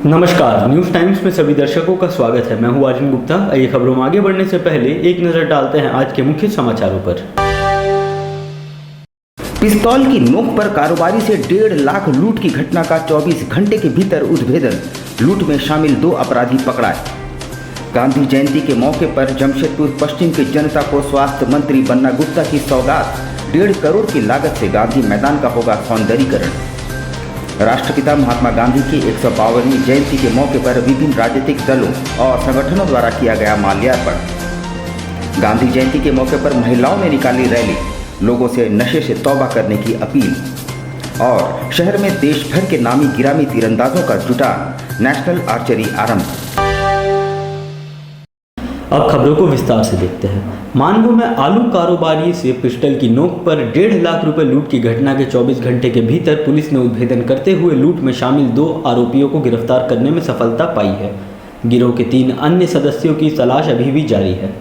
नमस्कार, news times में सभी दर्शकों का स्वागत है। मैं हूं अर्जुन गुप्ता। आइए खबरों में आगे बढ़ने से पहले एक नज़र डालते हैं आज के मुख्य समाचारों पर। पिस्तौल की नोक पर कारोबारी से 1.5 लाख लूट की घटना का 24 घंटे के भीतर उद्भेदन। लूट में शामिल 2 अपराधी पकड़ाए। गांधी जयंती के मौके पर जमशेदपुर पश्चिम की जनता को स्वास्थ्य मंत्री बन्ना गुप्ता की सौगात। 1.5 करोड़ की लागत से गांधी मैदान का होगा सौंदर्यीकरण। राष्ट्रपिता महात्मा गांधी की 152वीं जयंती के मौके पर विभिन्न राजनीतिक दलों और संगठनों द्वारा किया गया माल्यार्पण। गांधी जयंती के मौके पर महिलाओं ने निकाली रैली, लोगों से नशे से तौबा करने की अपील। और शहर में देश भर के नामी गिरामी तीरंदाजों का जुटान, नेशनल आर्चरी आरंभ। अब खबरों को विस्तार से देखते हैं। मानगो में आलू कारोबारी से पिस्टल की नोक पर 1.5 लाख रुपए लूट की घटना के 24 घंटे के भीतर पुलिस ने उद्भेदन करते हुए लूट में शामिल 2 आरोपियों को गिरफ्तार करने में सफलता पाई है। गिरोह के 3 अन्य सदस्यों की तलाश अभी भी जारी है।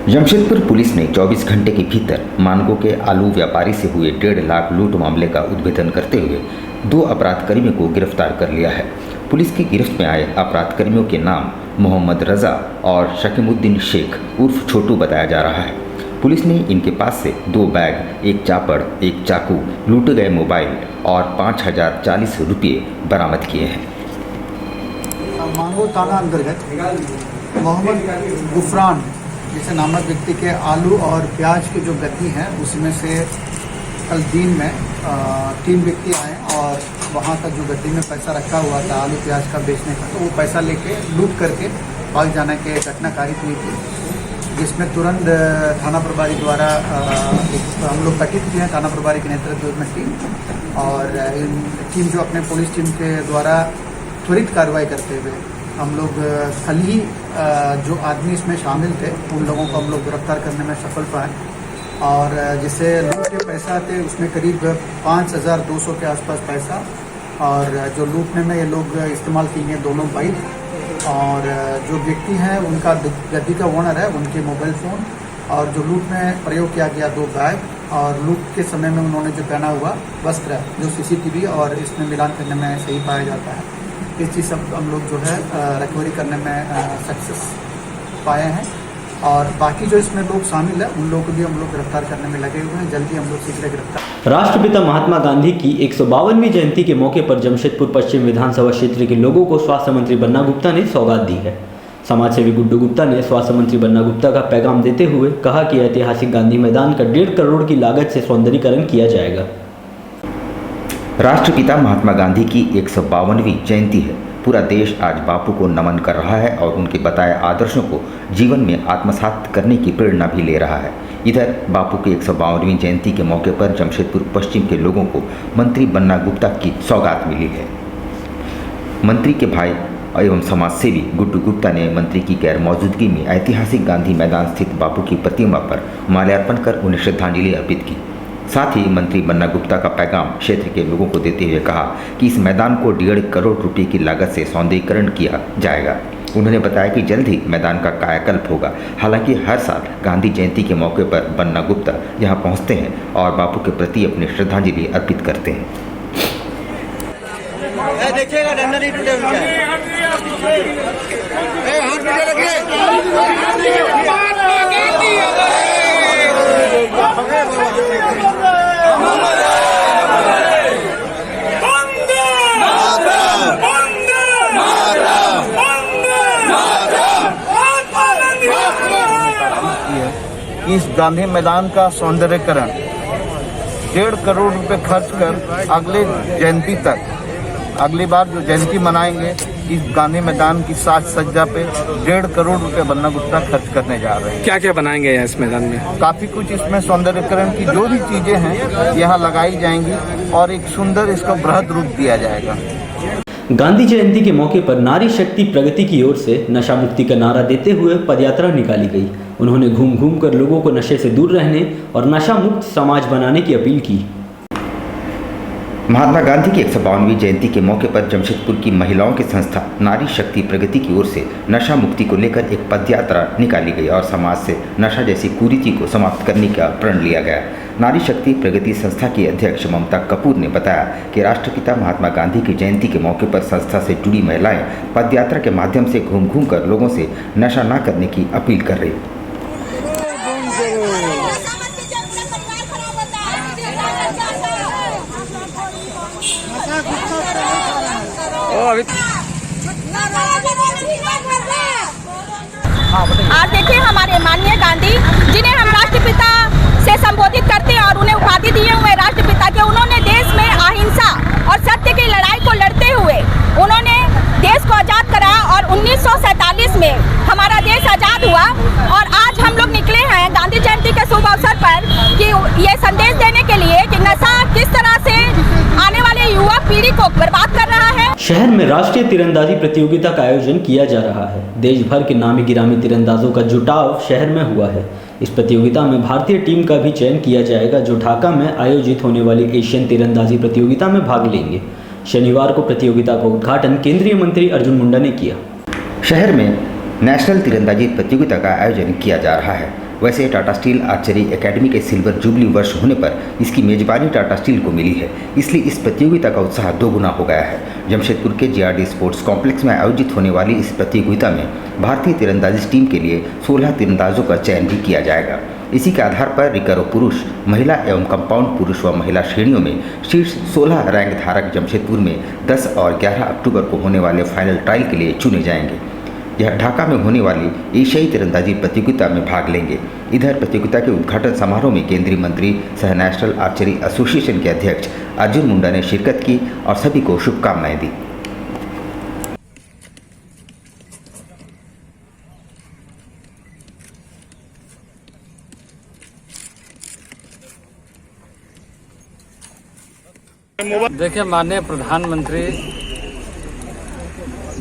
जमशेदपुर पुलिस ने 24 घंटे के भीतर मानगो के आलू व्यापारी से हुए 1.5 लाख लूट मामले का उद्भेदन करते हुए 2 अपराधकर्मियों को गिरफ्तार कर लिया है। पुलिस की गिरफ्त में आए अपराधकर्मियों के नाम मोहम्मद रजा और शकीमुद्दीन शेख उर्फ छोटू बताया जा रहा है। पुलिस ने इनके पास से 2 बैग, 1 चापड़, 1 चाकू, लूटे गए मोबाइल और 5040 रुपये बरामद किए हैं। मांगो थाना अंतर्गत मोहम्मद गुफरान जैसे नामक व्यक्ति के आलू और प्याज के जो गद्दी हैं उसमें से कल दिन में 3 व्यक्ति आए और वहाँ का जो गद्दी में पैसा रखा हुआ था आलू प्याज का बेचने का, तो वो पैसा लेके लूट करके भाग जाने के घटना कारित हुई थी, जिसमें तुरंत थाना प्रभारी द्वारा हम लोग गठित किए हैं। थाना प्रभारी के नेतृत्व में टीम और टीम जो अपने पुलिस टीम के द्वारा त्वरित कार्रवाई करते हुए हम लोग कल ही जो आदमी इसमें शामिल थे उन लोगों को हम लोग गिरफ्तार करने में सफल पाए। और जैसे लूट के पैसा थे उसमें करीब 5200 के आसपास पैसा, और जो लूटने में ये लोग इस्तेमाल किए 2 बाइक, और जो व्यक्ति हैं उनका गद्दी का ओनर है, उनके मोबाइल फ़ोन, और जो लूट में प्रयोग किया गया 2 बैग, और लूट के समय में उन्होंने जो पहना हुआ वस्त्र जो CCTV और इसमें मिलान करने में सही पाया जाता है। इस चीज़ सब हम लोग जो है रिकवरी करने में सक्सेस पाए हैं। और बाकी जो इसमें लोग शामिल हैं उन लोगों को भी हम लोग गिरफ्तार करने में लगे हुए हैं। जल्दी हम लोग शीघ्र गिरफ्तार। राष्ट्रपिता महात्मा गांधी की 152वीं जयंती के मौके पर जमशेदपुर पश्चिम विधानसभा क्षेत्र के लोगों को स्वास्थ्य मंत्री बन्ना गुप्ता ने सौगात दी है। समाजसेवी गुड्डू गुप्ता ने स्वास्थ्य मंत्री बन्ना गुप्ता का पैगाम देते हुए कहा कि ऐतिहासिक गांधी मैदान का 1.5 करोड़ की लागत से सौंदर्यीकरण किया जाएगा। राष्ट्रपिता महात्मा गांधी की 152वीं जयंती है। पूरा देश आज बापू को नमन कर रहा है और उनके बताए आदर्शों को जीवन में आत्मसात करने की प्रेरणा भी ले रहा है। इधर बापू की 152वीं जयंती के मौके पर जमशेदपुर पश्चिम के लोगों को मंत्री बन्ना गुप्ता की सौगात मिली है। मंत्री के भाई एवं समाजसेवी गुड्डू गुप्ता ने मंत्री की गैर मौजूदगी में ऐतिहासिक गांधी मैदान स्थित बापू की प्रतिमा पर माल्यार्पण कर उन्हें श्रद्धांजलि अर्पित की। साथ ही मंत्री बन्ना गुप्ता का पैगाम क्षेत्र के लोगों को देते हुए कहा कि इस मैदान को 1.5 करोड़ रुपए की लागत से सौंदर्यीकरण किया जाएगा। उन्होंने बताया कि जल्द ही मैदान का कायाकल्प होगा। हालांकि हर साल गांधी जयंती के मौके पर बन्ना गुप्ता यहां पहुंचते हैं और बापू के प्रति अपनी श्रद्धांजलि अर्पित करते हैं। इस गांधी मैदान का सौंदर्यीकरण 1.5 करोड़ रुपए खर्च कर अगले जयंती तक, अगली बार जो जयंती मनाएंगे इस गांधी मैदान की साज सज्जा पे 1.5 करोड़ रुपए बन्ना गुप्ता खर्च करने जा रहे हैं। क्या क्या बनाएंगे इस मैदान में? काफी कुछ इसमें सौंदर्यीकरण की जो भी चीजें हैं यहाँ लगाई जाएंगी और एक सुंदर इसको बृहद रूप दिया जाएगा। गांधी जयंती के मौके पर नारी शक्ति प्रगति की ओर से नशा मुक्ति का नारा देते हुए पदयात्रा निकाली गई। उन्होंने घूम घूम कर लोगों को नशे से दूर रहने और नशा मुक्त समाज बनाने की अपील की। महात्मा गांधी की 152वीं जयंती के मौके पर जमशेदपुर की महिलाओं की संस्था नारी शक्ति प्रगति की ओर से नशा मुक्ति को लेकर एक पदयात्रा निकाली गई और समाज से नशा जैसी कुरीति को समाप्त करने का प्रण लिया गया। नारी शक्ति प्रगति संस्था की अध्यक्ष ममता कपूर ने बताया कि राष्ट्रपिता महात्मा गांधी की जयंती के मौके पर संस्था से जुड़ी महिलाएं पदयात्रा के माध्यम से घूम घूम कर लोगों से नशा न करने की अपील कर रही। आज देखिए हमारे माननीय गांधी जिन्हें हम राष्ट्रपिता से संबोधित करते हैं और उन्हें उपाधि दिए हुए राष्ट्रपिता के, उन्होंने देश में अहिंसा और सत्य की लड़ाई को लड़ते हुए उन्होंने देश को आज़ाद कराया और 1947 में हमारा देश आज़ाद हुआ। और आज हम लोग निकले हैं गांधी जयंती के शुभ अवसर पर कि ये संदेश देने के लिए कि नशा किस तरह से आने वाले युवा पीढ़ी को बर्बाद कर रहा है। शहर में राष्ट्रीय तीरंदाजी प्रतियोगिता का आयोजन किया जा रहा है। देश भर के नामी गिरामी तीरंदाजों का जुटाव शहर में हुआ है। इस प्रतियोगिता में भारतीय टीम का भी चयन किया जाएगा जो ढाका में आयोजित होने वाली एशियन तीरंदाजी प्रतियोगिता में भाग लेंगे। शनिवार को प्रतियोगिता का उद्घाटन केंद्रीय मंत्री अर्जुन मुंडा ने किया। शहर में नेशनल तीरंदाजी प्रतियोगिता का आयोजन किया जा रहा है। वैसे टाटा स्टील आर्चरी एकेडमी के सिल्वर जुबली वर्ष होने पर इसकी मेजबानी टाटा स्टील को मिली है, इसलिए इस प्रतियोगिता का उत्साह दोगुना हो गया है। जमशेदपुर के JRD स्पोर्ट्स कॉम्प्लेक्स में आयोजित होने वाली इस प्रतियोगिता में भारतीय तीरंदाजी टीम के लिए 16 तीरंदाजों का चयन भी किया जाएगा। इसी के आधार पर रिकर्व पुरुष, महिला एवं कंपाउंड पुरुष व महिला श्रेणियों में शीर्ष 16 रैंक धारक जमशेदपुर में 10 और 11 अक्टूबर को होने वाले फाइनल ट्रायल के लिए चुने जाएंगे। यह ढाका में होने वाली एशियाई तीरंदाजी प्रतियोगिता में भाग लेंगे। इधर प्रतियोगिता के उद्घाटन समारोह में केंद्रीय मंत्री सह नेशनल आर्चरी एसोसिएशन के अध्यक्ष अर्जुन मुंडा ने शिरकत की और सभी को शुभकामनाएं दी। देखिए, माननीय प्रधानमंत्री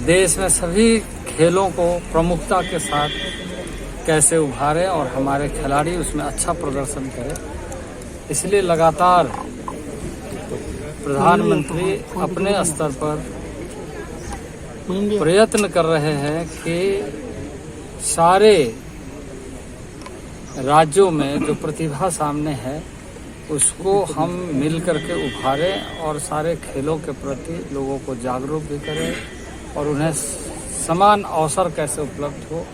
देश में सभी खेलों को प्रमुखता के साथ कैसे उभारे और हमारे खिलाड़ी उसमें अच्छा प्रदर्शन करें, इसलिए लगातार प्रधानमंत्री अपने स्तर पर प्रयत्न कर रहे हैं कि सारे राज्यों में जो प्रतिभा सामने है उसको हम मिल करके उभारें और सारे खेलों के प्रति लोगों को जागरूक भी करें और उन्हें समान अवसर कैसे उपलब्ध हो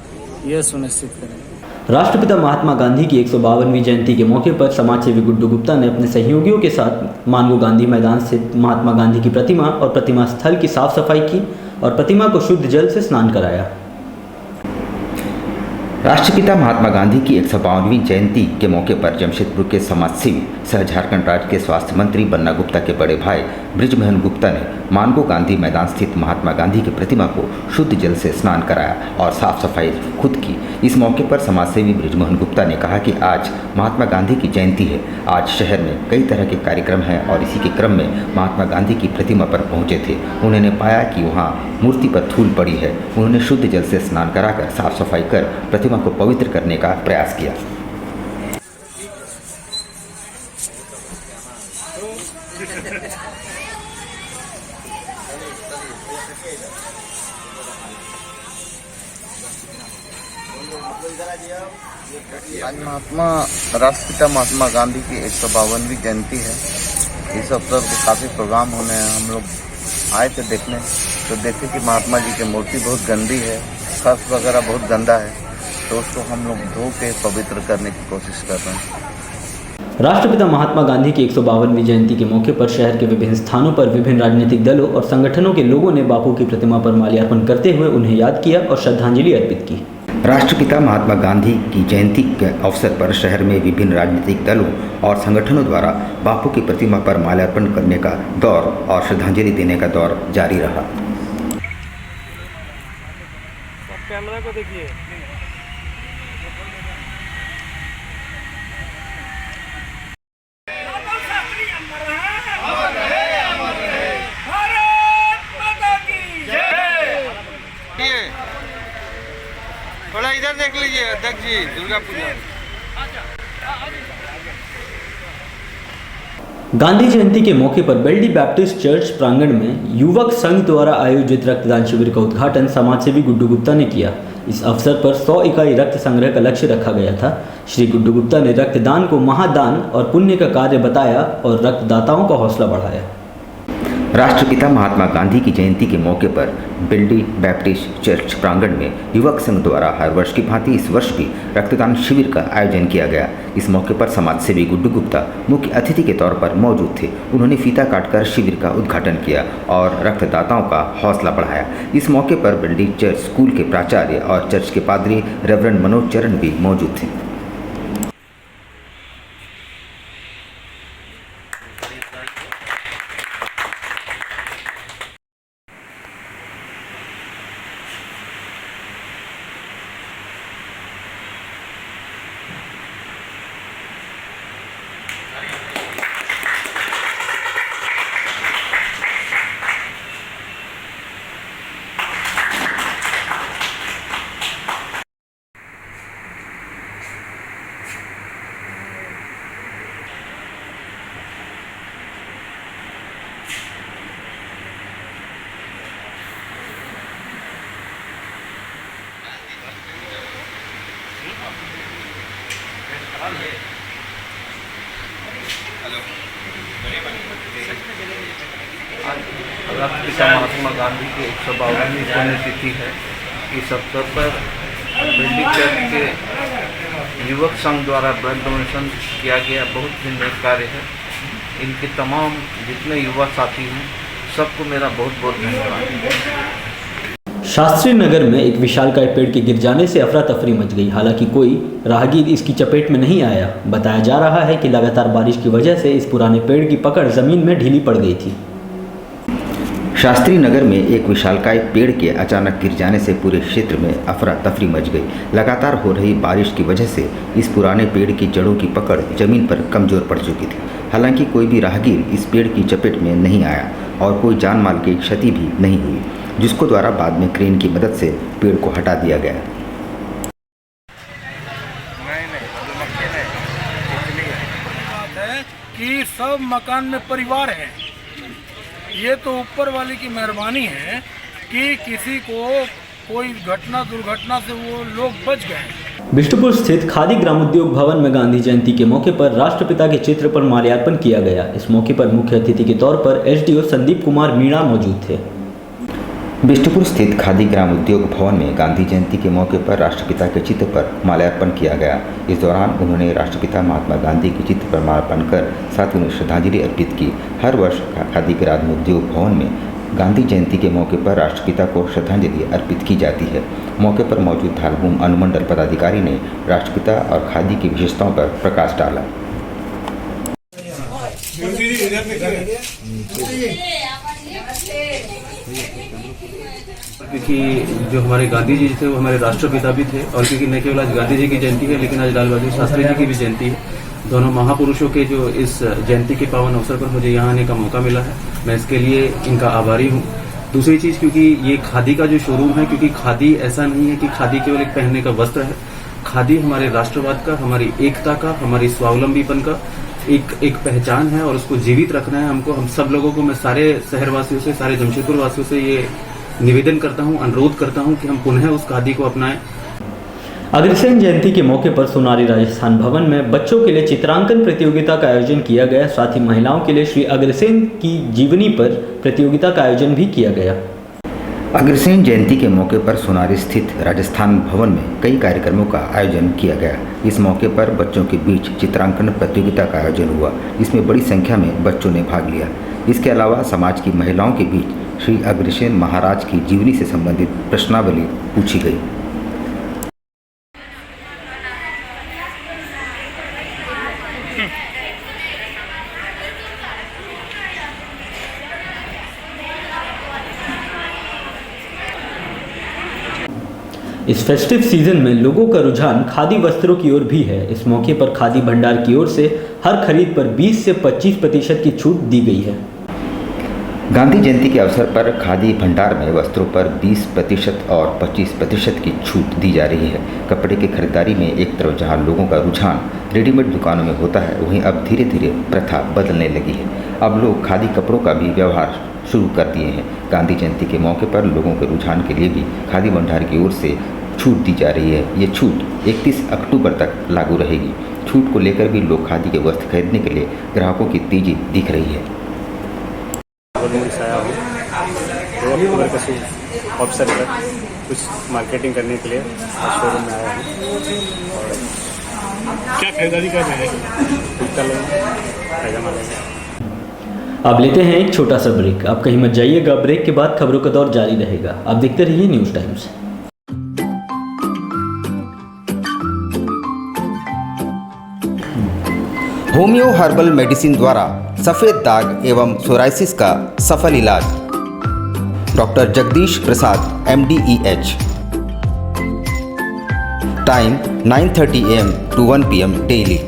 ये सुनिश्चित करें। राष्ट्रपिता महात्मा गांधी की 152वीं जयंती के मौके पर समाजसेवी गुड्डू गुप्ता ने अपने सहयोगियों के साथ मानगो गांधी मैदान से महात्मा गांधी की प्रतिमा और प्रतिमा स्थल की साफ सफाई की और प्रतिमा को शुद्ध जल से स्नान कराया। राष्ट्रपिता महात्मा गांधी की 152वीं जयंती के मौके पर जमशेदपुर के समाजसेवी सह झारखंड राज्य के स्वास्थ्य मंत्री बन्ना गुप्ता के बड़े भाई बृजमोहन गुप्ता ने मानगो गांधी मैदान स्थित महात्मा गांधी की प्रतिमा को शुद्ध जल से स्नान कराया और साफ सफाई खुद की। इस मौके पर समाजसेवी बृजमोहन गुप्ता ने कहा कि आज महात्मा गांधी की जयंती है। आज शहर में कई तरह के कार्यक्रम हैं और इसी के क्रम में महात्मा गांधी की प्रतिमा पर पहुंचे थे। उन्होंने पाया कि वहां मूर्ति पर धूल पड़ी है। उन्होंने शुद्ध जल से स्नान कराकर साफ सफाई कर प्रतिमा को पवित्र करने का प्रयास किया। आज राष्ट्रपिता महात्मा गांधी की 152वीं जयंती है। इस अवसर पे काफ़ी प्रोग्राम होने हैं। हम लोग आए थे देखने, तो देखे कि महात्मा जी की मूर्ति बहुत गंदी है, फर्श वगैरह बहुत गंदा है, तो उसको हम लोग धो के पवित्र करने की कोशिश कर रहे हैं। राष्ट्रपिता महात्मा गांधी की 152वीं जयंती के मौके पर शहर के विभिन्न स्थानों पर विभिन्न राजनीतिक दलों और संगठनों के लोगों ने बापू की प्रतिमा पर माल्यार्पण करते हुए उन्हें याद किया और श्रद्धांजलि अर्पित की। राष्ट्रपिता महात्मा गांधी की जयंती के अवसर पर शहर में विभिन्न राजनीतिक दलों और संगठनों द्वारा बापू की प्रतिमा पर माल्यार्पण करने का दौर और श्रद्धांजलि देने का दौर जारी रहा। कैमरा को देखिए। थोड़ा इधर देख लीजिए अध्यक्ष जी, दुर्गा पूजा। गांधी जयंती के मौके पर बेल्डी बैप्टिस्ट चर्च प्रांगण में युवक संघ द्वारा आयोजित रक्तदान शिविर का उद्घाटन समाजसेवी गुड्डू गुप्ता ने किया। इस अवसर पर 100 इकाई रक्त संग्रह का लक्ष्य रखा गया था। श्री गुड्डू गुप्ता ने रक्तदान को महादान और पुण्य का कार्य बताया और रक्तदाताओं का हौसला बढ़ाया। राष्ट्रपिता महात्मा गांधी की जयंती के मौके पर बिल्डी बैप्टिस्ट चर्च प्रांगण में युवक संघ द्वारा हर वर्ष की भांति इस वर्ष भी रक्तदान शिविर का आयोजन किया गया। इस मौके पर समाज सेवी गुड्डू गुप्ता मुख्य अतिथि के तौर पर मौजूद थे। उन्होंने फीता काटकर शिविर का उद्घाटन किया और रक्तदाताओं का हौसला बढ़ाया। इस मौके पर बिल्डी चर्च स्कूल के प्राचार्य और चर्च के पादरी रेवरेंड मनोज चरण भी मौजूद थे। राष्ट्रपिता महात्मा गांधी की 152वीं पुण्यतिथि है। इस अवसर पर बिल्डी चर्च के युवक संघ द्वारा ब्लड डोनेशन किया गया। बहुत ही नेक कार्य है। इनके तमाम जितने युवा साथी हैं सबको मेरा बहुत बहुत धन्यवाद। शास्त्री नगर में एक विशालकाय पेड़ के गिर जाने से अफरा तफरी मच गई। हालांकि कोई राहगीर इसकी चपेट में नहीं आया। बताया जा रहा है कि लगातार बारिश की वजह से इस पुराने पेड़ की पकड़ जमीन में ढीली पड़ गई थी। शास्त्री नगर में एक विशालकाय पेड़ के अचानक गिर जाने से पूरे क्षेत्र में अफरा तफरी मच गई। लगातार हो रही बारिश की वजह से इस पुराने पेड़ की जड़ों की पकड़ जमीन पर कमजोर पड़ चुकी थी। हालांकि कोई भी राहगीर इस पेड़ की चपेट में नहीं आया और कोई जान माल की क्षति भी नहीं हुई, जिसको द्वारा बाद में क्रेन की मदद से पेड़ को हटा दिया गया। कि सब मकान में परिवार है। ये तो ऊपर वाले की मेहरबानी है कि किसी को कोई दुर्घटना से वो लोग बच गए। बिष्टुपुर स्थित खादी ग्रामोद्योग भवन में गांधी जयंती के मौके पर राष्ट्रपिता के चित्र पर माल्यार्पण किया गया। इस मौके पर मुख्य अतिथि के तौर पर एसडीओ संदीप कुमार मीणा मौजूद थे। बिष्टुपुर स्थित खादी ग्राम उद्योग भवन में गांधी जयंती के मौके पर राष्ट्रपिता के चित्र पर माल्यार्पण किया गया। इस दौरान उन्होंने राष्ट्रपिता महात्मा गांधी के चित्र पर माल्यार्पण कर साथ ही उन्हें श्रद्धांजलि अर्पित की। हर वर्ष खादी ग्राम उद्योग भवन में गांधी जयंती के मौके पर राष्ट्रपिता को श्रद्धांजलि अर्पित की जाती है। मौके पर मौजूद धालबूम अनुमंडल पदाधिकारी ने राष्ट्रपिता और खादी की विशेषताओं पर प्रकाश डाला। क्योंकि जो हमारे गांधी जी थे वो हमारे राष्ट्रपिता भी थे, और क्योंकि न केवल आज गांधी जी की जयंती है लेकिन आज लाल बहादुर शास्त्री जी की भी जयंती है। दोनों महापुरुषों के जो इस जयंती के पावन अवसर पर मुझे यहाँ आने का मौका मिला है, मैं इसके लिए इनका आभारी हूँ। दूसरी चीज, क्योंकि ये खादी का जो शोरूम है, क्योंकि खादी ऐसा नहीं है कि खादी केवल एक पहनने का वस्त्र है। खादी हमारे राष्ट्रवाद का, हमारी एकता का, हमारी स्वावलंबीपन का एक पहचान है और उसको जीवित रखना है हमको। हम सब लोगों को, मैं सारे शहरवासियों से, सारे जमशेदपुर वासियों से ये निवेदन करता हूं, अनुरोध करता हूं कि हम पुनः उस खादी को अपनाएं। अग्रसेन जयंती के मौके पर सोनारी राजस्थान भवन में बच्चों के लिए चित्रांकन प्रतियोगिता का आयोजन किया गया। साथ ही महिलाओं के लिए श्री अग्रसेन की जीवनी पर प्रतियोगिता का आयोजन भी किया गया। अग्रसेन जयंती के मौके पर सोनारी स्थित राजस्थान भवन में कई कार्यक्रमों का आयोजन किया गया। इस मौके पर बच्चों के बीच चित्रांकन प्रतियोगिता का आयोजन हुआ, जिसमें बड़ी संख्या में बच्चों ने भाग लिया। इसके अलावा समाज की महिलाओं के बीच श्री अग्रसेन महाराज की जीवनी से संबंधित प्रश्नावली पूछी गई। इस फेस्टिव सीजन में लोगों का रुझान खादी वस्त्रों की ओर भी है। इस मौके पर खादी भंडार की ओर से हर खरीद पर 20 से 25% की छूट दी गई है। गांधी जयंती के अवसर पर खादी भंडार में वस्त्रों पर 20% और 25% की छूट दी जा रही है। कपड़े की खरीदारी में एक तरफ जहां लोगों का रुझान रेडीमेड दुकानों में होता है, वहीं अब धीरे धीरे प्रथा बदलने लगी है। अब लोग खादी कपड़ों का भी व्यवहार शुरू कर दिए हैं। गांधी जयंती के मौके पर लोगों के रुझान के लिए भी खादी भंडार की ओर से छूट दी जा रही है। ये छूट 31 अक्टूबर तक लागू रहेगी। छूट को लेकर भी लोग खादी के वस्त्र खरीदने के लिए ग्राहकों की तेजी दिख रही है। अक्टूबर का शुभ अवसर पर कुछ मार्केटिंग करने के लिए शोरूम में आया हूँ। क्या खरीदारी कर रहे हैं? कुर्ता लेंगे, पैजामा लेंगे। अब लेते हैं एक छोटा सा ब्रेक। आप कहीं मत जाइएगा, ब्रेक के बाद खबरों का दौर जारी रहेगा। आप देखते रहिए news times. Homeo herbal medicine द्वारा सफ़ेद दाग एवं सोराइसिस का सफल इलाज। Doctor Jagdish Prasad MD/EH। Time 9:30 AM to 1 PM daily.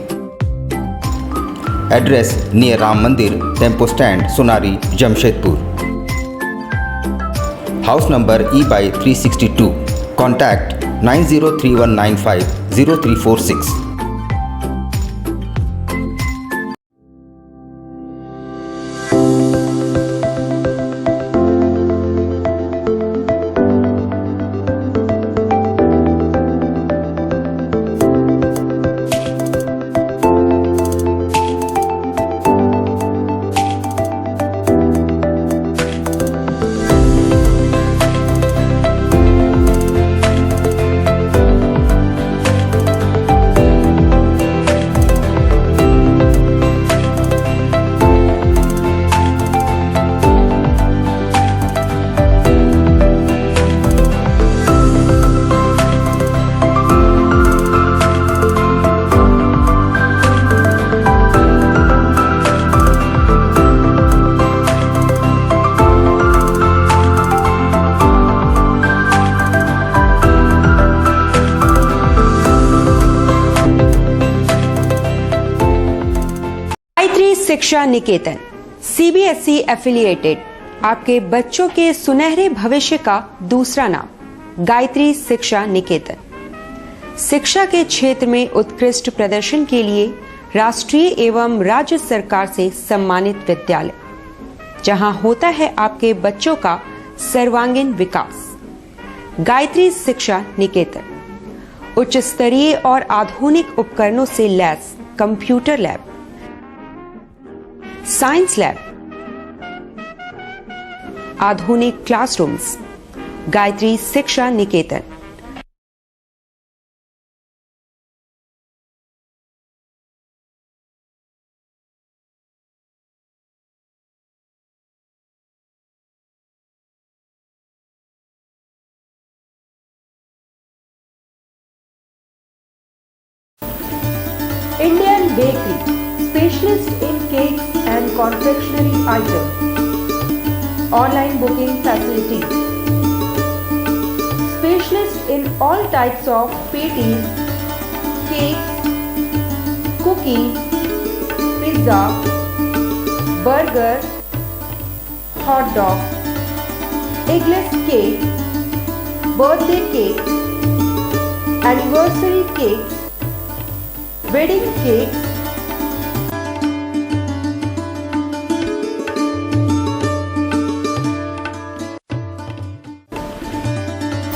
Address near Ram Mandir, tempo stand, Sonari, Jamshedpur. House number E/362। Contact 9031950346। Shiksha Niketan CBSE affiliated आपके बच्चों के सुनहरे भविष्य का दूसरा नाम गायत्री शिक्षा निकेतन। शिक्षा के क्षेत्र में उत्कृष्ट प्रदर्शन के लिए राष्ट्रीय एवं राज्य सरकार से सम्मानित विद्यालय, जहां होता है आपके बच्चों का सर्वांगीण विकास। गायत्री शिक्षा निकेतन उच्च स्तरीय और आधुनिक उपकरणों से lace computer lab, science lab, आधुनिक क्लासरूम्स। गायत्री शिक्षा निकेतन। Indian Bakery, specialist in cakes and confectionery items. Online booking facilities. Specialist in all types of patties, cakes, cookies, pizza, burger, hot dog, eggless cake, birthday cake, anniversary cakes, wedding cakes,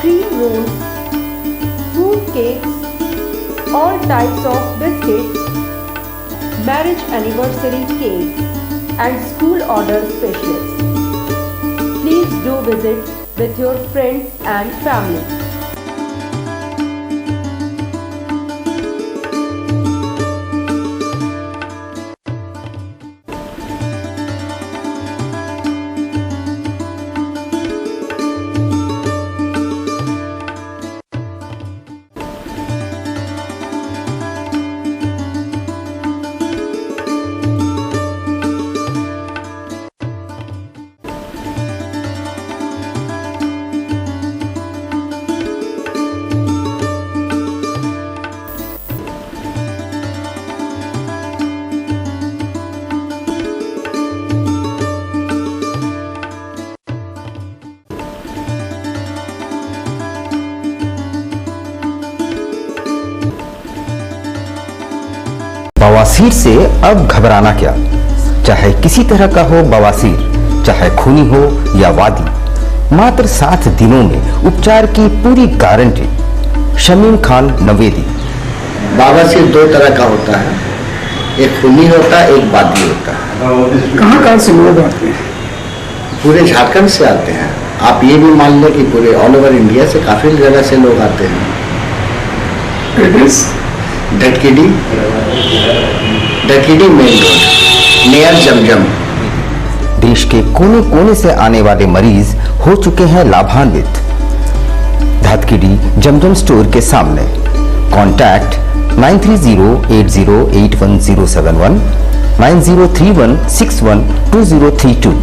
cream rolls, fruit cakes, all types of biscuits, marriage anniversary cakes and school order specialists. Please do visit with your friends and family. बवासीर से अब घबराना क्या। चाहे किसी तरह का हो बवासीर, चाहे खूनी हो या वादी, मात्र 7 दिनों में उपचार की पूरी गारंटी। शमीम खान नवेदी। बाबा सिर्फ दो तरह का होता है, एक खूनी होता है, एक बादी होता है। कहाँ से लोग आते हैं? पूरे झारखंड से आते हैं। आप ये भी मान लें कि पूरे ऑल ओवर इंडिया से काफी जगह से लोग आते हैं। ढटकीडी मेन रोड नियर जमजम। देश के कोने कोने से आने वाले मरीज हो चुके हैं लाभान्वित। धतकीडी जमजम स्टोर के सामने। कॉन्टैक्ट 9308081071 9031612032।